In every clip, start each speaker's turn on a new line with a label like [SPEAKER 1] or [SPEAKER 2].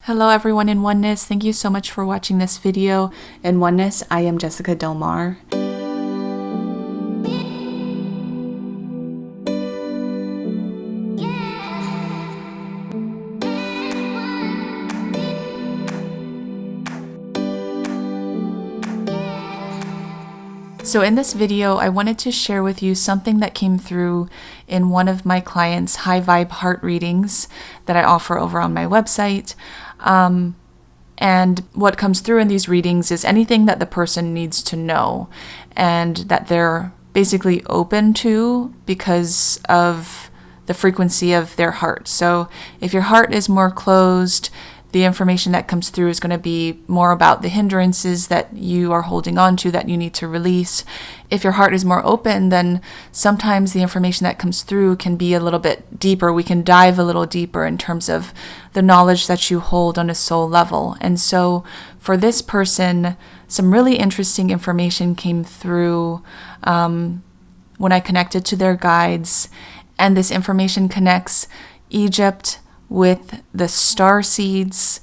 [SPEAKER 1] Hello everyone in Oneness, thank you so much for watching this video. In Oneness, I am Jessica Delmar. So in this video, I wanted to share with you something that came through in one of my clients' high vibe heart readings that I offer over on my website. And what comes through in these readings is anything that the person needs to know and that they're basically open to because of the frequency of their heart. So if your heart is more closed, the information that comes through is going to be more about the hindrances that you are holding on to that you need to release. If your heart is more open, then sometimes the information that comes through can be a little bit deeper. We can dive a little deeper in terms of the knowledge that you hold on a soul level. And so for this person, some really interesting information came through when I connected to their guides. And this information connects Egypt with the Starseeds,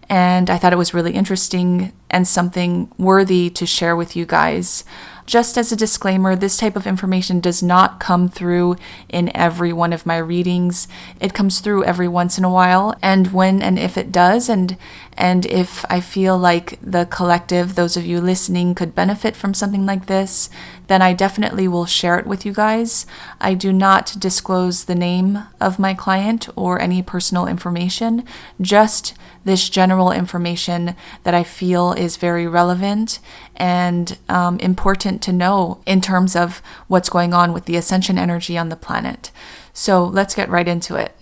[SPEAKER 1] and I thought it was really interesting and something worthy to share with you guys. Just as a disclaimer, this type of information does not come through in every one of my readings. It comes through every once in a while, and when and if it does, and if I feel like the collective, those of you listening, could benefit from something like this, then I definitely will share it with you guys. I do not disclose the name of my client or any personal information, just this general information that I feel is very relevant and important to know in terms of what's going on with the Ascension energy on the planet. So let's get right into it.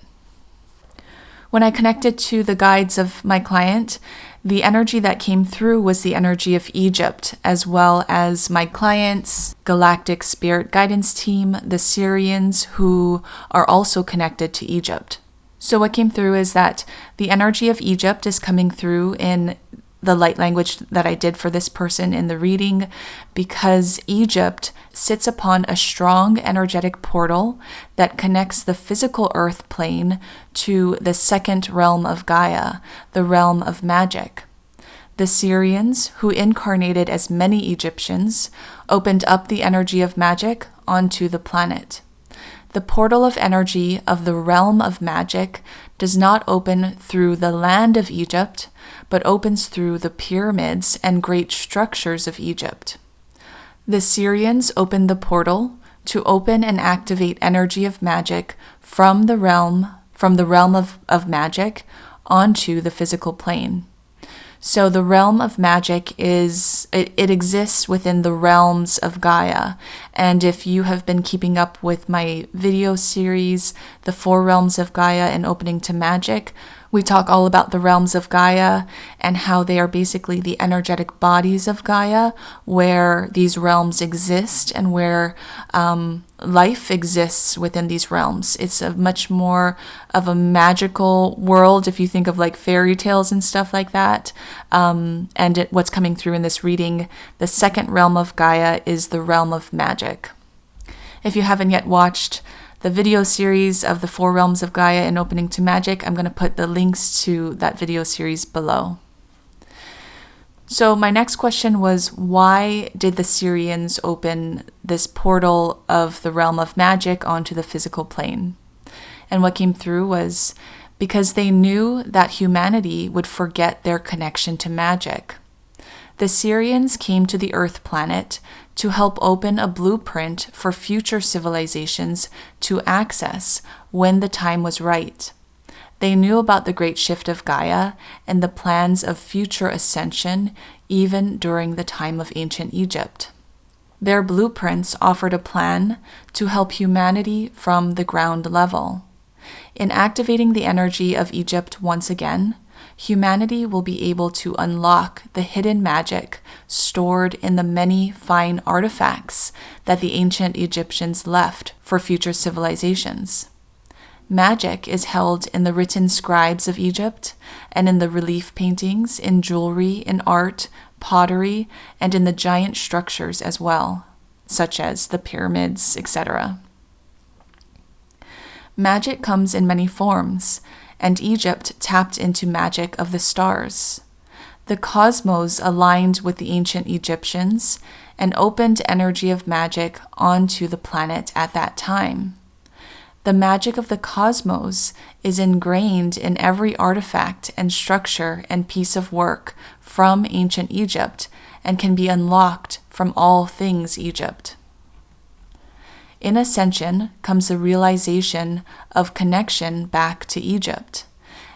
[SPEAKER 1] When I connected to the guides of my client, the energy that came through was the energy of Egypt, as well as my client's Galactic spirit guidance team, the Syrians, who are also connected to Egypt. So what came through is that the energy of Egypt is coming through in the light language that I did for this person in the reading, because Egypt sits upon a strong energetic portal that connects the physical earth plane to the second realm of Gaia, the realm of magic. The Syrians, who incarnated as many Egyptians, opened up the energy of magic onto the planet. The portal of energy of the realm of magic does not open through the land of Egypt, but opens through the pyramids and great structures of Egypt. The Syrians opened the portal to open and activate energy of magic from the realm of magic onto the physical plane. So the realm of magic it exists within the realms of Gaia. And if you have been keeping up with my video series, The 4 Realms of Gaia and Opening to Magic, we talk all about the realms of Gaia and how they are basically the energetic bodies of Gaia, where these realms exist and where life exists within these realms. It's a much more of a magical world if you think of like fairy tales and stuff like that. What's coming through in this reading, the second realm of Gaia is the realm of magic. If you haven't yet watched the video series of the 4 Realms of Gaia and Opening to Magic, I'm going to put the links to that video series below. So my next question was, why did the Syrians open this portal of the realm of magic onto the physical plane? And what came through was because they knew that humanity would forget their connection to magic. The Syrians came to the Earth planet to help open a blueprint for future civilizations to access when the time was right. They knew about the great shift of Gaia and the plans of future ascension even during the time of ancient Egypt. Their blueprints offered a plan to help humanity from the ground level. In activating the energy of Egypt once again, humanity will be able to unlock the hidden magic stored in the many fine artifacts that the ancient Egyptians left for future civilizations. Magic is held in the written scribes of Egypt and in the relief paintings, in jewelry, in art, pottery, and in the giant structures as well, such as the pyramids, etc. Magic comes in many forms, and Egypt tapped into magic of the stars. The cosmos aligned with the ancient Egyptians and opened energy of magic onto the planet at that time. The magic of the cosmos is ingrained in every artifact and structure and piece of work from ancient Egypt and can be unlocked from all things Egypt. In Ascension comes the realization of connection back to Egypt.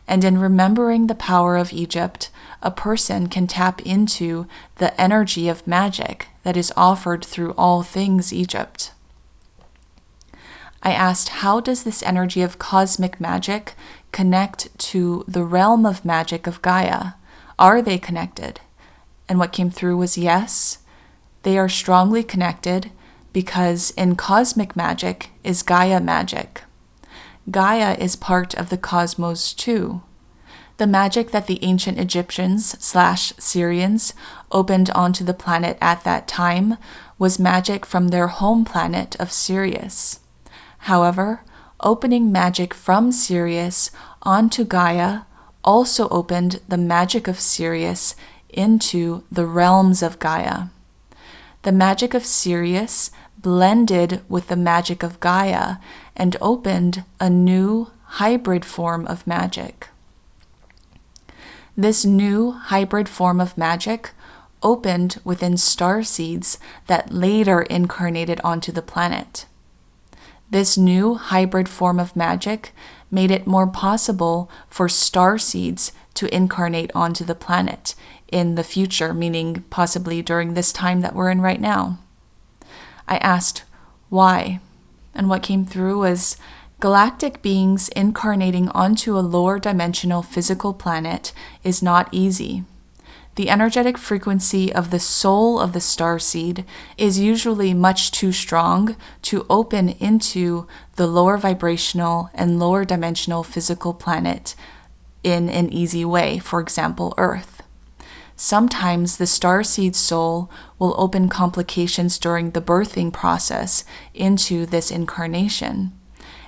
[SPEAKER 1] And in remembering the power of Egypt, a person can tap into the energy of magic that is offered through all things Egypt. I asked, how does this energy of cosmic magic connect to the realm of magic of Gaia? Are they connected? And what came through was yes, they are strongly connected because in cosmic magic is Gaia magic. Gaia is part of the cosmos too. The magic that the ancient Egyptians/Syrians opened onto the planet at that time was magic from their home planet of Sirius. However, opening magic from Sirius onto Gaia also opened the magic of Sirius into the realms of Gaia. The magic of Sirius blended with the magic of Gaia and opened a new hybrid form of magic. This new hybrid form of magic opened within starseeds that later incarnated onto the planet. This new hybrid form of magic made it more possible for starseeds to incarnate onto the planet in the future, meaning possibly during this time that we're in right now. I asked, why? And what came through was galactic beings incarnating onto a lower dimensional physical planet is not easy. The energetic frequency of the soul of the starseed is usually much too strong to open into the lower vibrational and lower dimensional physical planet in an easy way, for example, Earth. Sometimes the starseed soul will open complications during the birthing process into this incarnation.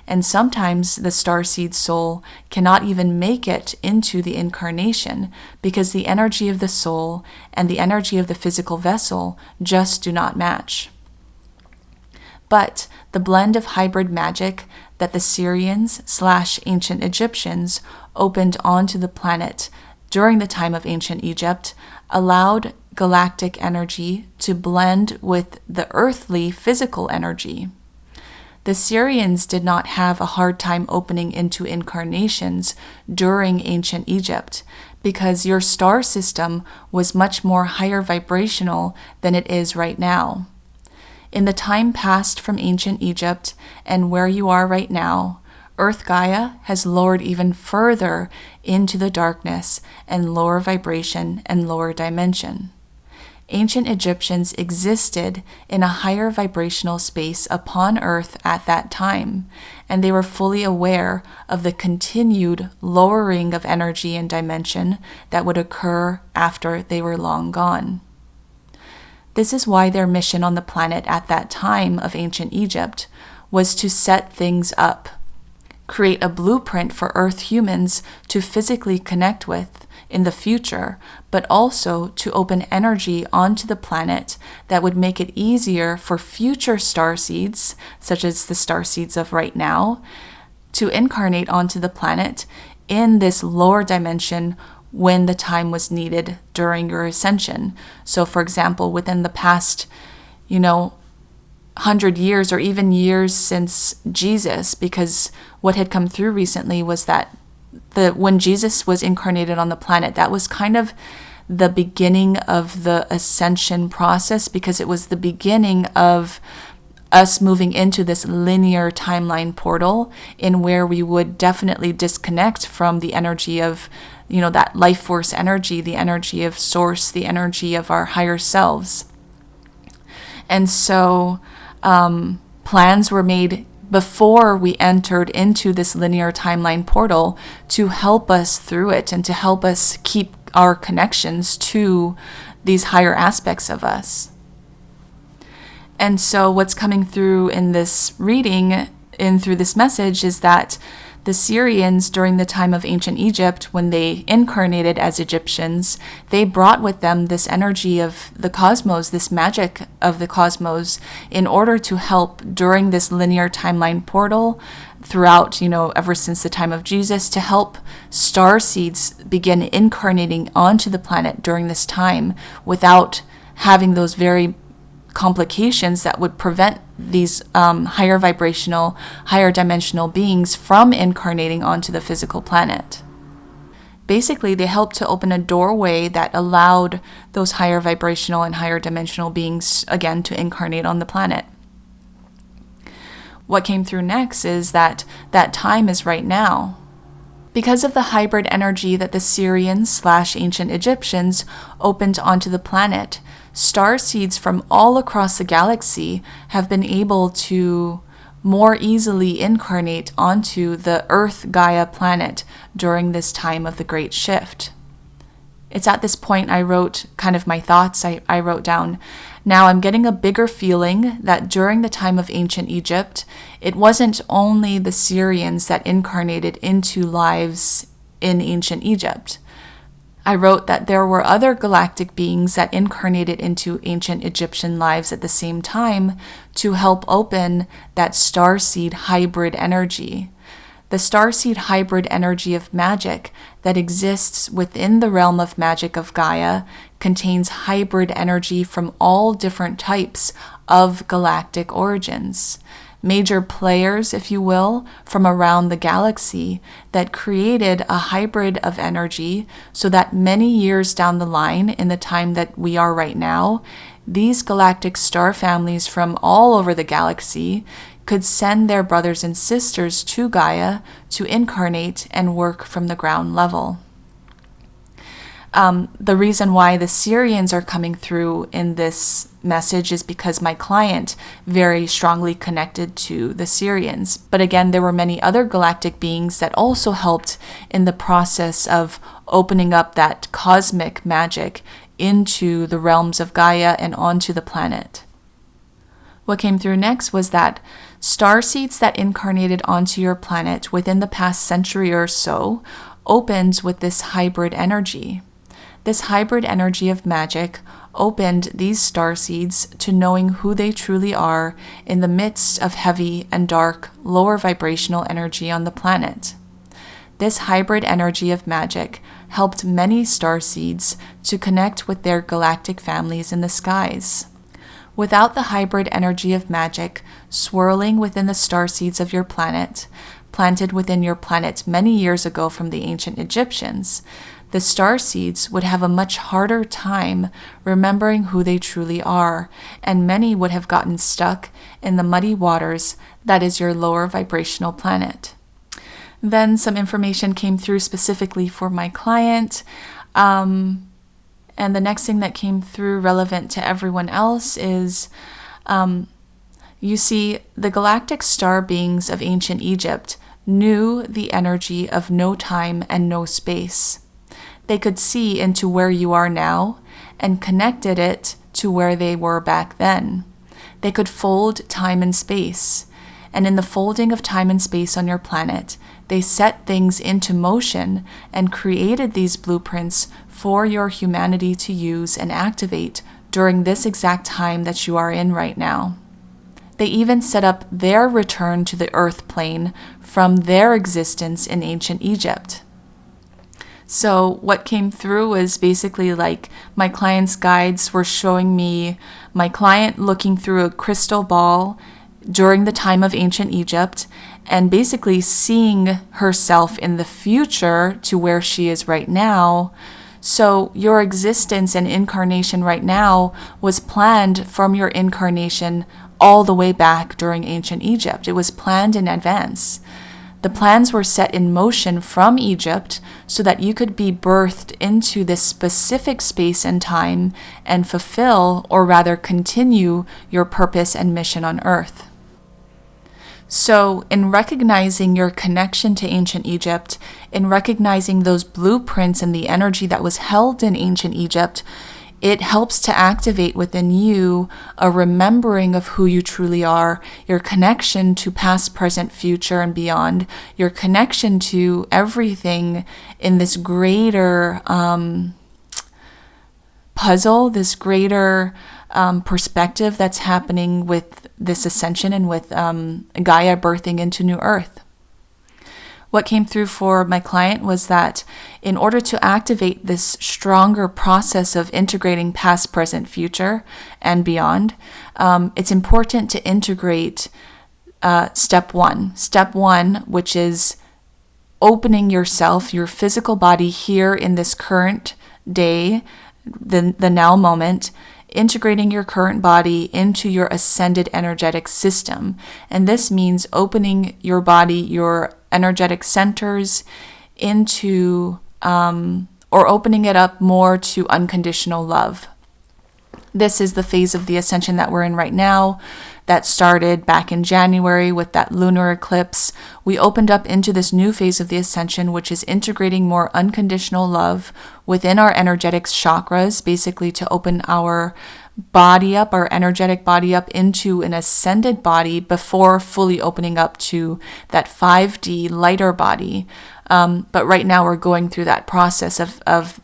[SPEAKER 1] And sometimes the starseed soul cannot even make it into the incarnation because the energy of the soul and the energy of the physical vessel just do not match. But the blend of hybrid magic that the Syrians/ancient Egyptians opened onto the planet during the time of ancient Egypt allowed galactic energy to blend with the earthly physical energy. The Syrians did not have a hard time opening into incarnations during ancient Egypt because your star system was much more higher vibrational than it is right now. In the time past from ancient Egypt and where you are right now, Earth Gaia has lowered even further into the darkness and lower vibration and lower dimension. Ancient Egyptians existed in a higher vibrational space upon Earth at that time, and they were fully aware of the continued lowering of energy and dimension that would occur after they were long gone. This is why their mission on the planet at that time of ancient Egypt was to set things up, create a blueprint for Earth humans to physically connect with in the future, but also to open energy onto the planet that would make it easier for future starseeds, such as the starseeds of right now, to incarnate onto the planet in this lower dimension when the time was needed during your ascension. So for example, within the past, 100 years or even years since Jesus, because what had come through recently was that when Jesus was incarnated on the planet, that was kind of the beginning of the ascension process, because it was the beginning of us moving into this linear timeline portal in where we would definitely disconnect from the energy of, that life force energy, the energy of source, the energy of our higher selves. And so plans were made before we entered into this linear timeline portal to help us through it and to help us keep our connections to these higher aspects of us. And so what's coming through in this reading and through this message is that The Syrians, during the time of ancient Egypt, when they incarnated as Egyptians, they brought with them this energy of the cosmos, this magic of the cosmos, in order to help during this linear timeline portal throughout, ever since the time of Jesus, to help starseeds begin incarnating onto the planet during this time without having those very complications that would prevent these higher vibrational, higher dimensional beings from incarnating onto the physical planet. Basically, they helped to open a doorway that allowed those higher vibrational and higher dimensional beings, again, to incarnate on the planet. What came through next is that time is right now. Because of the hybrid energy that the Syrians/ancient Egyptians opened onto the planet, starseeds from all across the galaxy have been able to more easily incarnate onto the Earth Gaia planet during this time of the Great Shift. It's at this point I wrote kind of my thoughts. I wrote down, now I'm getting a bigger feeling that during the time of ancient Egypt, it wasn't only the Syrians that incarnated into lives in ancient Egypt. I wrote that there were other galactic beings that incarnated into ancient Egyptian lives at the same time to help open that starseed hybrid energy. The starseed hybrid energy of magic that exists within the realm of magic of Gaia contains hybrid energy from all different types of galactic origins. Major players, if you will, from around the galaxy that created a hybrid of energy so that many years down the line, in the time that we are right now, these galactic star families from all over the galaxy could send their brothers and sisters to Gaia to incarnate and work from the ground level. The reason why the Syrians are coming through in this message is because my client very strongly connected to the Syrians. But again, there were many other galactic beings that also helped in the process of opening up that cosmic magic into the realms of Gaia and onto the planet. What came through next was that starseeds that incarnated onto your planet within the past century or so opened with this hybrid energy. This hybrid energy of magic opened these starseeds to knowing who they truly are in the midst of heavy and dark, lower vibrational energy on the planet. This hybrid energy of magic helped many starseeds to connect with their galactic families in the skies. Without the hybrid energy of magic swirling within the starseeds of your planet, planted within your planet many years ago from the ancient Egyptians, the starseeds would have a much harder time remembering who they truly are, and many would have gotten stuck in the muddy waters that is your lower vibrational planet. Then some information came through specifically for my client, and the next thing that came through relevant to everyone else is, you see, the galactic star beings of ancient Egypt knew the energy of no time and no space. They could see into where you are now and connected it to where they were back then. They could fold time and space. And in the folding of time and space on your planet, they set things into motion and created these blueprints for your humanity to use and activate during this exact time that you are in right now. They even set up their return to the earth plane from their existence in ancient Egypt. So what came through was basically like my client's guides were showing me my client looking through a crystal ball during the time of ancient Egypt and basically seeing herself in the future to where she is right now. So your existence and incarnation right now was planned from your incarnation all the way back during ancient Egypt. It was planned in advance. The plans were set in motion from Egypt so that you could be birthed into this specific space and time and fulfill, or rather continue, your purpose and mission on Earth. So, in recognizing your connection to ancient Egypt, in recognizing those blueprints and the energy that was held in ancient Egypt, it helps to activate within you a remembering of who you truly are, your connection to past, present, future, and beyond, your connection to everything in this greater puzzle, this greater perspective that's happening with this ascension and with Gaia birthing into new earth. What came through for my client was that in order to activate this stronger process of integrating past, present, future, and beyond, it's important to integrate step one. Step one, which is opening yourself, your physical body here in this current day, the now moment, integrating your current body into your ascended energetic system. And this means opening your body, your energetic centers into, or opening it up more to unconditional love. This is the phase of the ascension that we're in right now that started back in January with that lunar eclipse. We opened up into this new phase of the ascension, which is integrating more unconditional love within our energetic chakras, basically to open our body up, our energetic body up into an ascended body before fully opening up to that 5D lighter body. But right now we're going through that process of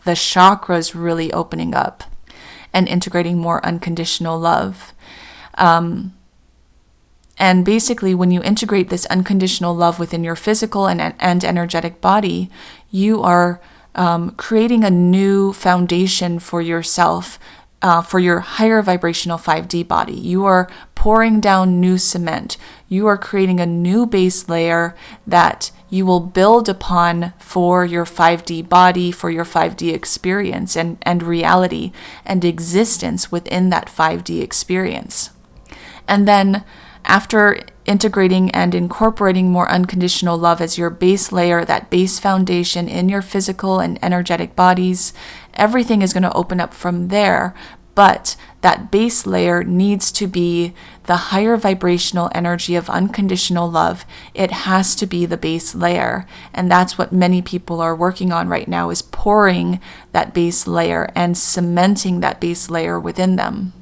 [SPEAKER 1] the chakras really opening up and integrating more unconditional love. And basically, when you integrate this unconditional love within your physical and energetic body, you are creating a new foundation for yourself, for your higher vibrational 5D body. You are pouring down new cement. You are creating a new base layer that you will build upon for your 5D body, for your 5D experience and reality and existence within that 5D experience. And then after integrating and incorporating more unconditional love as your base layer, that base foundation in your physical and energetic bodies, everything is going to open up from there. But that base layer needs to be the higher vibrational energy of unconditional love. It has to be the base layer. And that's what many people are working on right now, is pouring that base layer and cementing that base layer within them.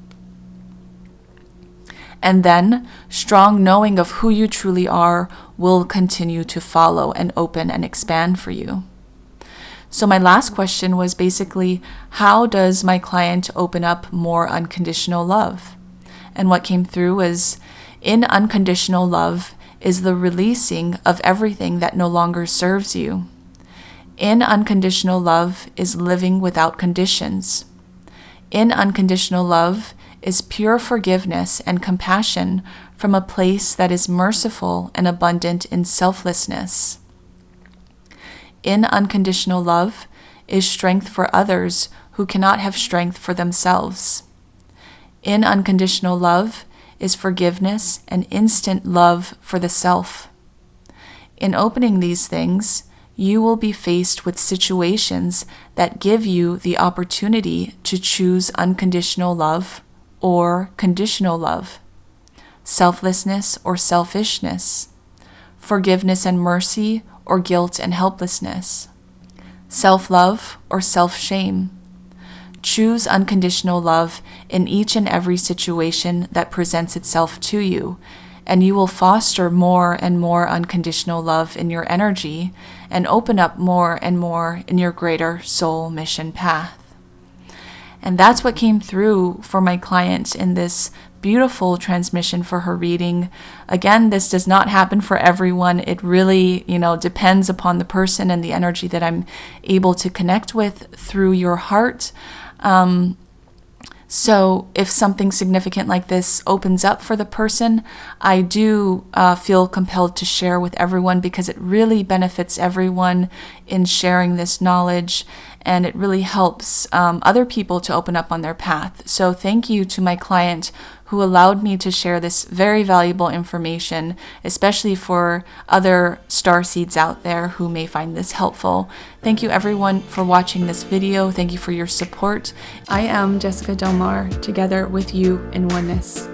[SPEAKER 1] And then strong knowing of who you truly are will continue to follow and open and expand for you. So my last question was basically, how does my client open up more unconditional love? And what came through was, in unconditional love is the releasing of everything that no longer serves you. In unconditional love is living without conditions. In unconditional love is pure forgiveness and compassion from a place that is merciful and abundant in selflessness. In unconditional love is strength for others who cannot have strength for themselves. In unconditional love is forgiveness and instant love for the self. In opening these things, you will be faced with situations that give you the opportunity to choose unconditional love or conditional love, selflessness or selfishness, forgiveness and mercy or guilt and helplessness, self-love or self-shame. Choose unconditional love in each and every situation that presents itself to you, and you will foster more and more unconditional love in your energy and open up more and more in your greater soul mission path. And that's what came through for my client in this beautiful transmission for her reading. Again, this does not happen for everyone. It really, depends upon the person and the energy that I'm able to connect with through your heart. So if something significant like this opens up for the person, I do feel compelled to share with everyone, because it really benefits everyone in sharing this knowledge, and it really helps other people to open up on their path. So thank you to my client who allowed me to share this very valuable information, especially for other starseeds out there who may find this helpful. Thank you everyone for watching this video. Thank you for your support. I am Jessica Delmar, together with you in oneness.